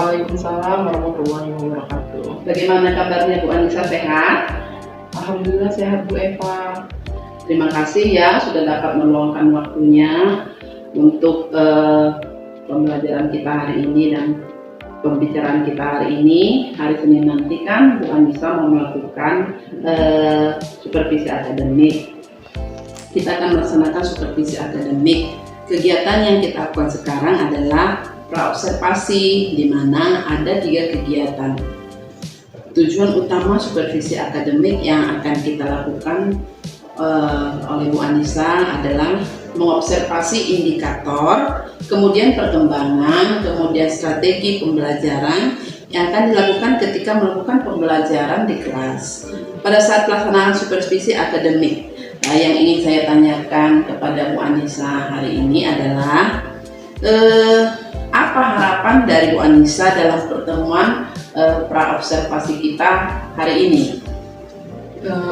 Waalaikumsalam warahmatullahi wabarakatuh. Bagaimana kabarnya Bu Anissa, sehat? Alhamdulillah sehat Bu Eva. Terima kasih ya sudah dapat meluangkan waktunya untuk pembelajaran kita hari ini dan pembicaraan kita hari ini. Hari Senin nanti kan Bu Anissa mau melakukan supervisi akademik. Kita akan melaksanakan supervisi akademik. Kegiatan yang kita lakukan sekarang adalah praobservasi, di mana ada 3 kegiatan. Tujuan utama supervisi akademik yang akan kita lakukan oleh Bu Anissa adalah mengobservasi indikator, kemudian perkembangan, kemudian strategi pembelajaran yang akan dilakukan ketika melakukan pembelajaran di kelas. Pada saat pelaksanaan supervisi akademik, yang ingin saya tanyakan kepada Bu Anissa hari ini adalah apa harapan dari Bu Anissa dalam pertemuan praobservasi kita hari ini?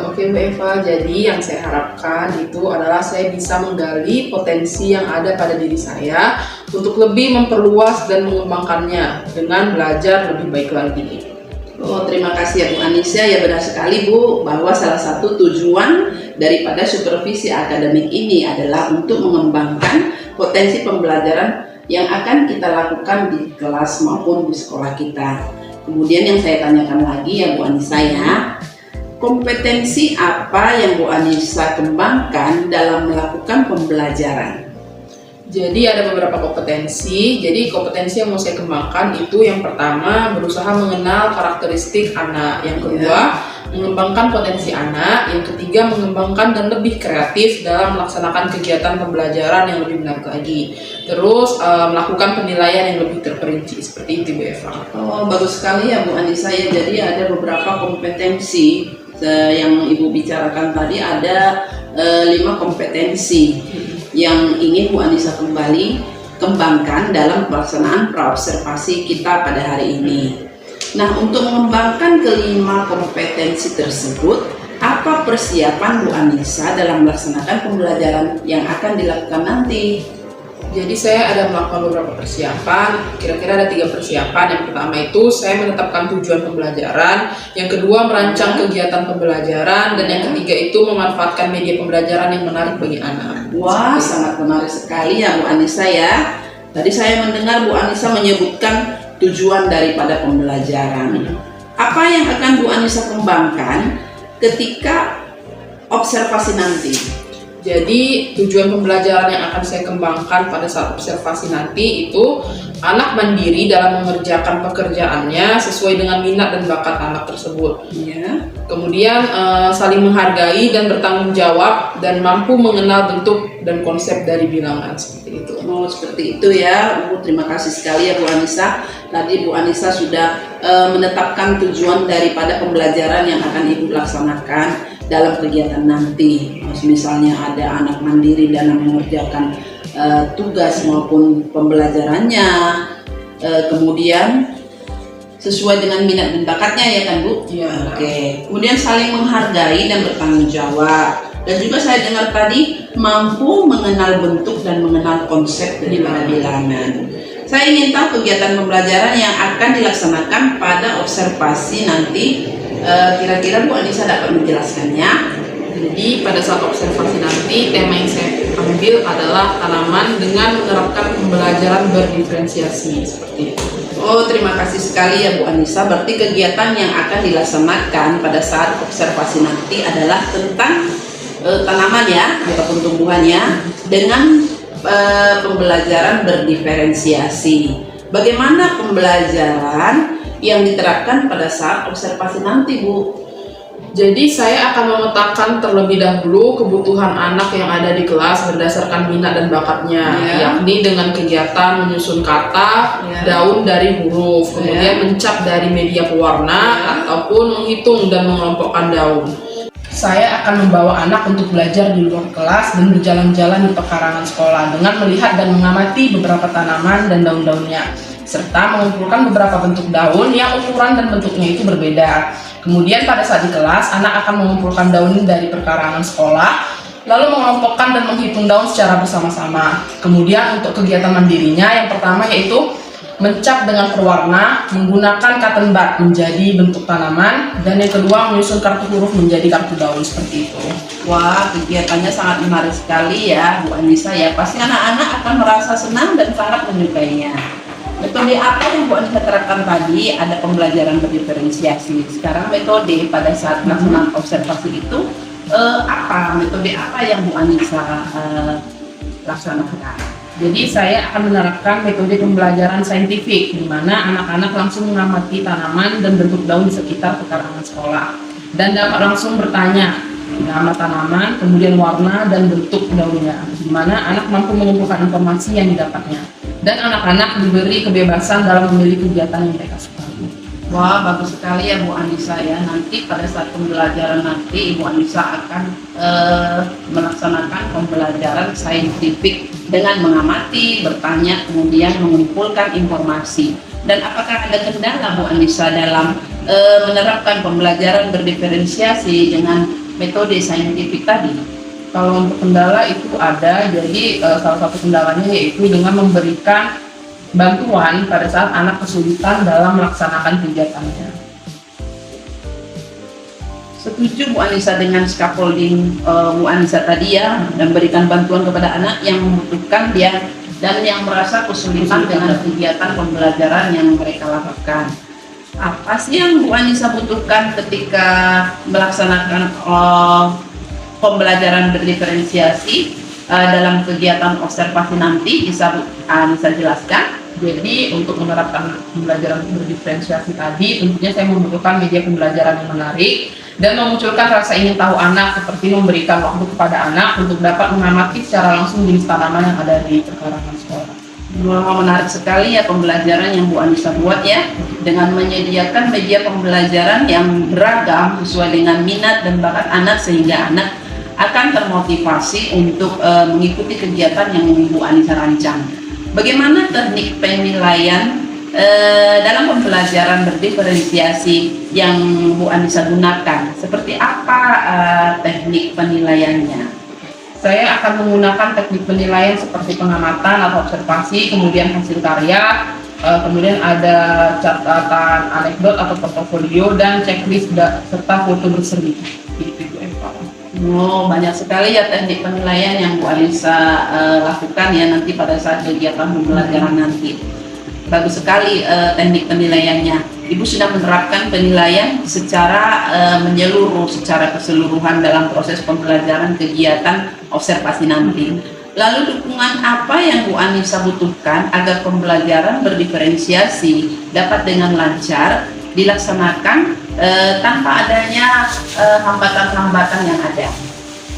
Oke Bu Eva, jadi yang saya harapkan itu adalah saya bisa menggali potensi yang ada pada diri saya untuk lebih memperluas dan mengembangkannya dengan belajar lebih baik lagi. Oh, terima kasih ya Bu Anissa. Ya, benar sekali Bu, bahwa salah satu tujuan daripada supervisi akademik ini adalah untuk mengembangkan potensi pembelajaran yang akan kita lakukan di kelas maupun di sekolah kita. Kemudian yang saya tanyakan lagi ya Bu Anissa ya, kompetensi apa yang Bu Anissa kembangkan dalam melakukan pembelajaran? Jadi ada beberapa kompetensi. Jadi kompetensi yang mau saya kembangkan itu yang pertama berusaha mengenal karakteristik anak. Yang kedua mengembangkan potensi anak. Yang ketiga mengembangkan dan lebih kreatif dalam melaksanakan kegiatan pembelajaran yang lebih menarik lagi. Terus melakukan penilaian yang lebih terperinci seperti itu Bu Eva. Oh, bagus sekali ya Bu Anissa ya. Jadi ada beberapa kompetensi yang Ibu bicarakan tadi, ada 5 kompetensi yang ingin Bu Anissa kembali kembangkan dalam pelaksanaan praobservasi kita pada hari ini. Nah, untuk mengembangkan kelima kompetensi tersebut, apa persiapan Bu Anissa dalam melaksanakan pembelajaran yang akan dilakukan nanti? Jadi saya ada melakukan beberapa persiapan, kira-kira ada 3 persiapan. Yang pertama itu saya menetapkan tujuan pembelajaran, yang kedua merancang kegiatan pembelajaran, dan yang ketiga itu memanfaatkan media pembelajaran yang menarik bagi anak. Wah, sangat menarik sekali ya Bu Anissa ya. Tadi saya mendengar Bu Anissa menyebutkan tujuan daripada pembelajaran. Apa yang akan Bu Anissa kembangkan ketika observasi nanti? Jadi tujuan pembelajaran yang akan saya kembangkan pada saat observasi nanti itu anak mandiri dalam mengerjakan pekerjaannya sesuai dengan minat dan bakat anak tersebut. Ya. Kemudian saling menghargai dan bertanggung jawab dan mampu mengenal bentuk dan konsep dari bilangan seperti itu. Oh, seperti itu ya. Terima kasih sekali ya Bu Anissa. Tadi Bu Anissa sudah menetapkan tujuan daripada pembelajaran yang akan Ibu laksanakan dalam kegiatan nanti. Misalnya ada anak mandiri dalam mengerjakan tugas maupun pembelajarannya, kemudian sesuai dengan minat dan bakatnya ya kan Bu? Iya. Oke. Kemudian saling menghargai dan bertanggung jawab. Dan juga saya dengar tadi mampu mengenal bentuk dan mengenal konsep daripada bilangan. Saya ingin tahu kegiatan pembelajaran yang akan dilaksanakan pada observasi nanti. Kira-kira Bu Anissa dapat menjelaskannya? Jadi pada saat observasi nanti tema yang saya ambil adalah tanaman dengan menerapkan pembelajaran berdiferensiasi seperti itu. Oh, terima kasih sekali ya Bu Anissa. Berarti kegiatan yang akan dilaksanakan pada saat observasi nanti adalah tentang tanaman ya, ataupun tumbuhannya dengan pembelajaran berdiferensiasi. Bagaimana pembelajaran yang diterapkan pada saat observasi nanti Bu? Jadi saya akan memetakan terlebih dahulu kebutuhan anak yang ada di kelas berdasarkan minat dan bakatnya, yakni dengan kegiatan menyusun kata, daun dari huruf, kemudian mencap dari media pewarna, ataupun menghitung dan mengelompokkan daun. Saya akan membawa anak untuk belajar di luar kelas dan berjalan-jalan di pekarangan sekolah dengan melihat dan mengamati beberapa tanaman dan daun-daunnya, serta mengumpulkan beberapa bentuk daun yang ukuran dan bentuknya itu berbeda. Kemudian pada saat di kelas, anak akan mengumpulkan daun dari pekarangan sekolah, lalu mengelompokkan dan menghitung daun secara bersama-sama. Kemudian untuk kegiatan mandirinya, yang pertama yaitu Mencat dengan berwarna, menggunakan cotton bud menjadi bentuk tanaman, dan yang kedua menyusun kartu huruf menjadi kartu daun seperti itu. Wah, kegiatannya sangat menarik sekali ya Bu Anissa ya. Pasti anak-anak akan merasa senang dan sangat menyukainya. Metode apa yang Bu Anissa terapkan tadi? Ada pembelajaran berdiferensiasi. Sekarang metode pada saat pelaksanaan observasi itu apa? Metode apa yang Bu Anissa laksanakan? Jadi saya akan menerapkan metode pembelajaran saintifik, di mana anak-anak langsung mengamati tanaman dan bentuk daun di sekitar pekarangan sekolah, dan dapat langsung bertanya nama tanaman, kemudian warna dan bentuk daunnya, di mana anak mampu mengumpulkan informasi yang didapatnya, dan anak-anak diberi kebebasan dalam memilih kegiatan yang mereka sukai. Wah, bagus sekali ya Bu Anissa ya. Nanti pada saat pembelajaran nanti Ibu Anissa akan melaksanakan pembelajaran saintifik dengan mengamati, bertanya, kemudian mengumpulkan informasi. Dan apakah ada kendala Bu Anissa dalam menerapkan pembelajaran berdiferensiasi dengan metode saintifik tadi? Kalau untuk kendala itu ada, jadi salah satu kendalanya yaitu dengan memberikan bantuan pada saat anak kesulitan dalam melaksanakan kegiatannya. Setuju Bu Anissa dengan scaffolding Bu Anissa tadi ya, dan berikan bantuan kepada anak yang membutuhkan dia dan yang merasa kesulitan dengan kegiatan pembelajaran yang mereka lakukan. Apa sih yang Bu Anissa butuhkan ketika melaksanakan pembelajaran berdiferensiasi dalam kegiatan observasi nanti? Bisa Bu Anissa jelaskan? Jadi untuk menerapkan pembelajaran berdiferensiasi tadi, tentunya saya membutuhkan media pembelajaran yang menarik dan memunculkan rasa ingin tahu anak, seperti memberikan waktu kepada anak untuk dapat mengamati secara langsung jenis tanaman yang ada di pekarangan sekolah. Wah, menarik sekali ya pembelajaran yang Bu Anissa buat ya, dengan menyediakan media pembelajaran yang beragam sesuai dengan minat dan bakat anak, sehingga anak akan termotivasi untuk mengikuti kegiatan yang Bu Anissa rancang. Bagaimana teknik penilaian dalam pembelajaran berdiferensiasi yang Bu Anissa gunakan? Seperti apa teknik penilaiannya? Saya akan menggunakan teknik penilaian seperti pengamatan atau observasi, kemudian hasil karya, kemudian ada catatan anekdot atau portofolio, dan checklist serta foto berseri. Oh, banyak sekali ya teknik penilaian yang Bu Anissa lakukan ya nanti pada saat kegiatan pembelajaran nanti. Bagus sekali teknik penilaiannya. Ibu sudah menerapkan penilaian secara menyeluruh, secara keseluruhan dalam proses pembelajaran kegiatan observasi nanti. Lalu dukungan apa yang Bu Anissa butuhkan agar pembelajaran berdiferensiasi dapat dengan lancar dilaksanakan tanpa adanya hambatan-hambatan yang ada?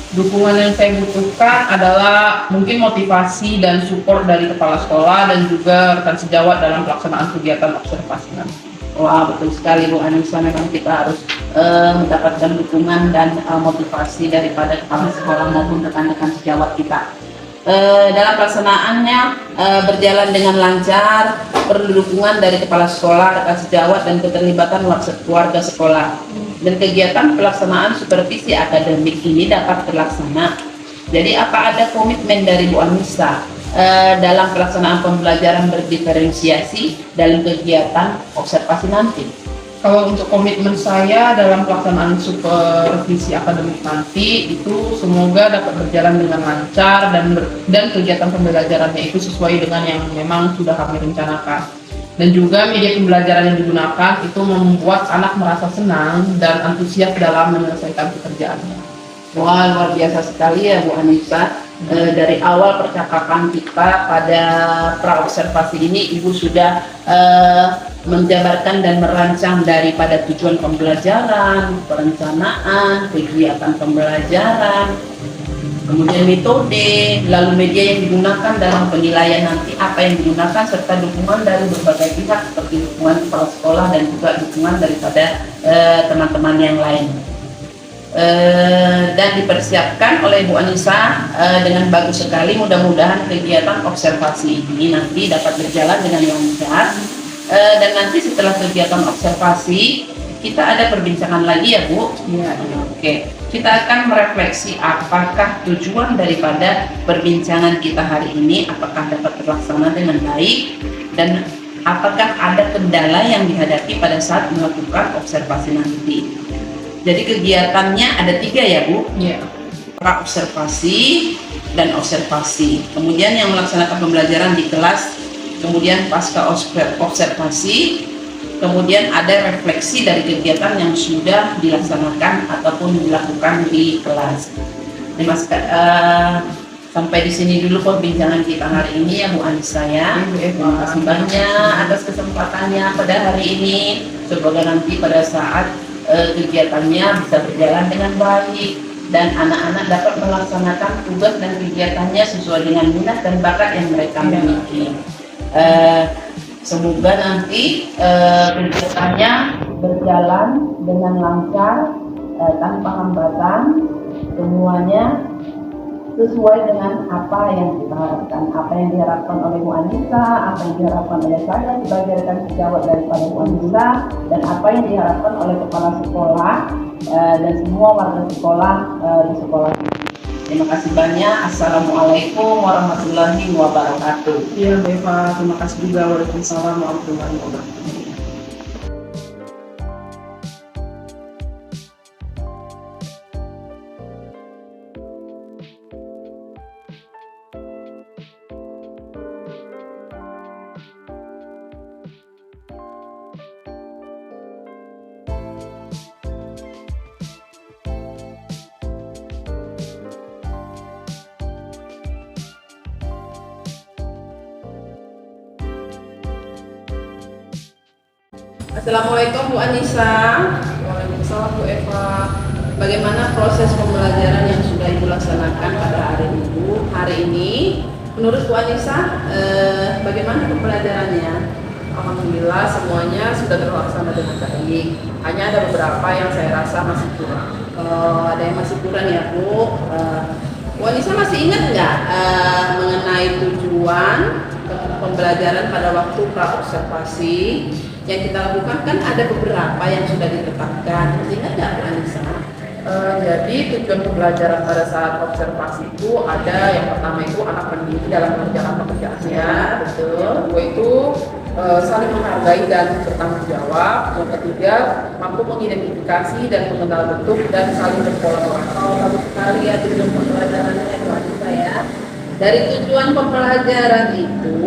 Dukungan yang saya butuhkan adalah mungkin motivasi dan support dari kepala sekolah dan juga rekan sejawat dalam pelaksanaan kegiatan observasi nanti. Wah, betul sekali Bu Anissa, memang kita harus mendapatkan dukungan dan motivasi daripada kepala sekolah maupun rekan-rekan sejawat kita. Dalam pelaksanaannya berjalan dengan lancar, perlu dukungan dari kepala sekolah, rekan sejawat, dan keterlibatan keluarga sekolah. Dan kegiatan pelaksanaan supervisi akademik ini dapat terlaksana. Jadi apa ada komitmen dari Bu Anissa dalam pelaksanaan pembelajaran berdiferensiasi dalam kegiatan observasi nanti? Kalau untuk komitmen saya dalam pelaksanaan supervisi akademik nanti itu semoga dapat berjalan dengan lancar dan kegiatan pembelajarannya itu sesuai dengan yang memang sudah kami rencanakan. Dan juga media pembelajaran yang digunakan itu membuat anak merasa senang dan antusias dalam menyelesaikan pekerjaannya. Wah, luar biasa sekali ya Bu Anissa. Dari awal percakapan kita pada praobservasi ini, Ibu sudah menjabarkan dan merancang daripada tujuan pembelajaran, perencanaan, kegiatan pembelajaran, kemudian metode, lalu media yang digunakan dalam penilaian nanti apa yang digunakan, serta dukungan dari berbagai pihak seperti dukungan kepala sekolah dan juga dukungan daripada teman-teman yang lain. Dan dipersiapkan oleh Bu Anissa dengan bagus sekali. Mudah-mudahan kegiatan observasi ini nanti dapat berjalan dengan lancar, dan nanti setelah kegiatan observasi kita ada perbincangan lagi ya Bu. Ya. Oke, kita akan merefleksi apakah tujuan daripada perbincangan kita hari ini apakah dapat terlaksana dengan baik, dan apakah ada kendala yang dihadapi pada saat melakukan observasi nanti. Jadi kegiatannya ada 3 ya Bu? Iya. Pra-observasi dan observasi. Kemudian yang melaksanakan pembelajaran di kelas, kemudian pasca observasi, kemudian ada refleksi dari kegiatan yang sudah dilaksanakan ataupun dilakukan di kelas. Sampai di sini dulu perbincangan kita hari ini ya Bu Anissa ya. Terima kasih banyak atas kesempatannya pada hari ini. Semoga nanti pada saat kegiatannya bisa berjalan dengan baik dan anak-anak dapat melaksanakan tugas dan kegiatannya sesuai dengan minat dan bakat yang mereka miliki. Semoga nanti kegiatannya berjalan dengan lancar, tanpa hambatan, semuanya sesuai dengan apa yang kita harapkan, apa yang diharapkan oleh Bu Anissa, apa yang diharapkan oleh saya sebagai rekan sejawat daripada Bu Anissa, dan apa yang diharapkan oleh kepala sekolah dan semua warga sekolah di sekolah ini. Terima kasih banyak. Assalamualaikum warahmatullahi wabarakatuh. Iya Mbak Eva, terima kasih juga. Waalaikumsalam warahmatullahi wabarakatuh. Assalamualaikum Bu Anissa. Waalaikumsalam Bu Eva. Bagaimana proses pembelajaran yang sudah Ibu laksanakan pada hari Minggu hari ini? Menurut Bu Anissa, bagaimana pembelajarannya? Alhamdulillah semuanya sudah terlaksana dengan baik. Hanya ada beberapa yang saya rasa masih kurang. Ada yang masih kurang ya Bu. Bu Anissa masih ingat nggak mengenai tujuan pembelajaran pada waktu pra-observasi? Yang kita lakukan kan ada beberapa yang sudah ditetapkan. Masih ingat nggak Bu Anissa? Jadi tujuan pembelajaran pada saat observasi itu ada yang pertama itu anak mendidik dalam mengerjakan pekerjaannya, betul. Yang kedua itu saling menghargai dan bertanggung jawab. Yang ketiga mampu mengidentifikasi dan mengenal bentuk dan saling berkolaborasi. Bagus sekali ya tujuan pembelajarannya Bu Anissa ya. Dari tujuan pembelajaran itu,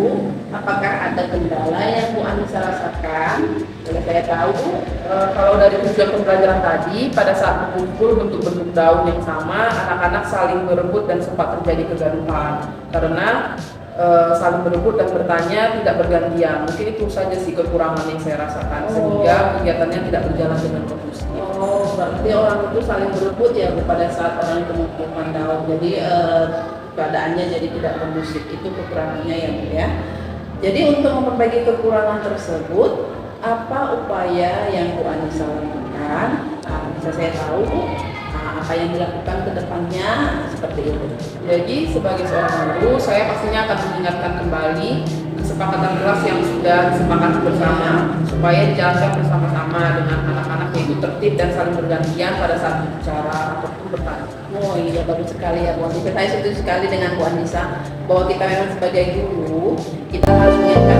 apakah ada kendala yang Bu Anissa rasakan? Boleh saya tahu, kalau dari tujuan pembelajaran tadi, pada saat mengumpul bentuk-bentuk daun yang sama, anak-anak saling berebut dan sempat terjadi kegaduhan. Karena saling berebut dan bertanya tidak bergantian. Mungkin itu saja sih kekurangan yang saya rasakan, sehingga kegiatannya tidak berjalan dengan kondusif. Berarti orang itu saling berebut ya pada saat orang itu mengumpulkan daun. Jadi keadaannya jadi tidak kondusif, itu kekurangannya ya Bu ya. Jadi untuk memperbaiki kekurangan tersebut, apa upaya yang Bu Anissa lakukan? Bisa saya tahu apa yang dilakukan ke depannya seperti itu. Jadi sebagai seorang guru, saya pastinya akan mengingatkan kembali kesepakatan kelas yang sudah disepakati bersama supaya dijalankan bersama-sama dengan anak-anak, yaitu tertib dan saling bergantian pada saat bicara ataupun bertanya. Oh iya, bagus sekali ya Bu Anissa. Saya setuju sekali dengan Bu Anissa bahwa kita memang sebagai guru kita harus mengingatkan